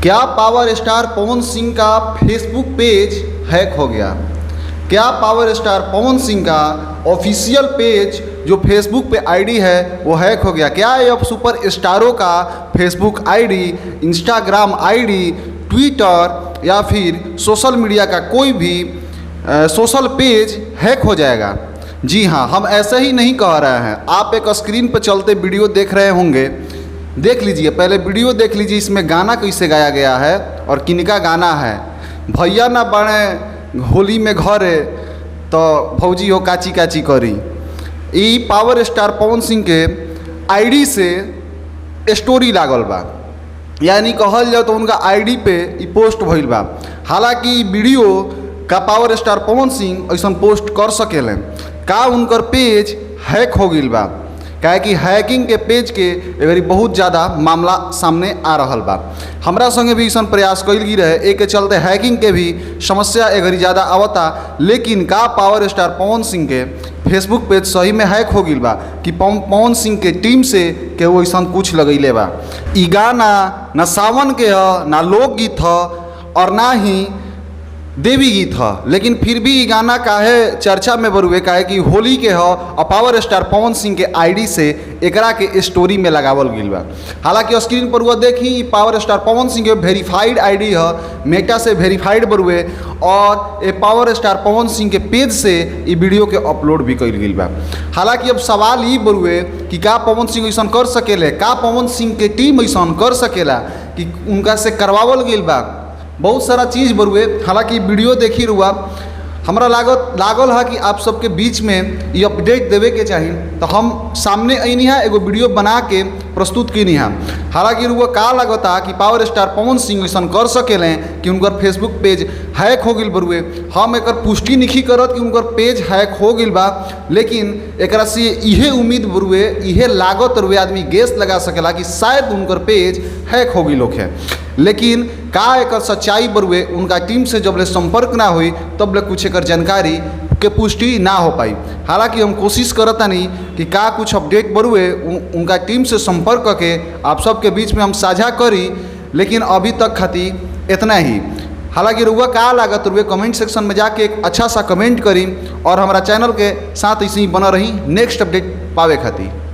क्या power star Pawan Singh का Facebook page hack हो गया? क्या पावर स्टार पवन सिंह का ऑफिशियल पेज जो फेसबुक पे आईडी है वो हैक हो गया? क्या ये अब सुपर स्टारों का Facebook ID, Instagram ID, Twitter या फिर सोशल मीडिया का कोई भी सोशल पेज हैक हो जाएगा? जी हाँ, हम ऐसे ही नहीं कह रहे हैं। आप एक स्क्रीन पर चलते वीडियो देख रहे होंगे, देख लीजिए, पहले वीडियो देख लीजिए। इसमें गाना कैसे गाया गया है और किनका गाना है। भैया ना बने होली में घरे तो भौजी हो काची काची करी। ई पावर स्टार पवन सिंह के आईडी से स्टोरी लागल बा, यानी कहल जाए तो उनका आईडी पे ई पोस्ट भइल बा। हालांकि वीडियो का पावर स्टार पवन सिंह ऐसा पोस्ट कर सकेले का उनकर पेज हैक हो गई बा, काहे कि हैकिंग के पेज के एगरी बहुत ज़्यादा मामला सामने आ रहा बा। हमरा संगे भी ऐसा प्रयास कल गई रहे, एक के चलते हैकिंग के भी समस्या एगरी ज़्यादा आवता। लेकिन का पावर स्टार पवन सिंह के फेसबुक पेज सही में हैक हो गई बा कि पवन सिंह के टीम से के वो ऐसा कुछ लगैले बा। ई गाना ना सावन के ह, ना लोकगीत ह और ना ही देवी गीत ह, लेकिन फिर भी ई गाना काहे चर्चा में बरुए, काहे कि होली के ह और पावर स्टार पवन सिंह के आईडी से एकरा के स्टोरी में लगावल गई बा। हालांकि स्क्रीन पर वह देखी पावर स्टार पवन सिंह के वेरीफाइड आईडी ह, मेटा से वेरीफाइड बरुए और ये पावर स्टार पवन सिंह के पेज से ये वीडियो के अपलोड भी कल गई बा। हालांकि अब सवाल ये बरुए कि का पवन सिंह ऐसा कर सकेले, का पवन सिंह के टीम ऐसा कर सकेला कि उनका से करवावल गई बा। बहुत सारा चीज़ बरुए। हालांकि वीडियो देखी रुआ, हमरा लागल है कि आप सबके बीच में ये अपडेट देवे के चाहिए, तो हम सामने अनी है एगो वीडियो बना के प्रस्तुत की है। हालांकि रुआ का लगता कि पावर स्टार पवन सिंह ऐसा कर सकेले कि उनकर फेसबुक पेज हैक हो गई बरुए। हम एक पुष्टि नहीं करत कि उनकर पेज हैक हो गई बा, लेकिन एकरा से इहे उम्मीद बरुए, इहे लागत रुए, आदमी गेस लगा सकेला कि शायद उनकर पेज हैक हो गई लोग है। लेकिन का एक सच्चाई बरुए उनका टीम से जब ले संपर्क ना हुई तब ले कुछ एक जानकारी के पुष्टि ना हो पाई। हालांकि हम कोशिश करता नहीं कि का कुछ अपडेट बरुए उनका टीम से संपर्क करके आप सबके बीच में हम साझा करी, लेकिन अभी तक खातिर इतना ही। हालांकि रुआ का लागत रुए कमेंट सेक्शन में जाके एक अच्छा सा कमेंट करी और हमारा चैनल के साथ इसी बना रही नेक्स्ट अपडेट पावे खातिर।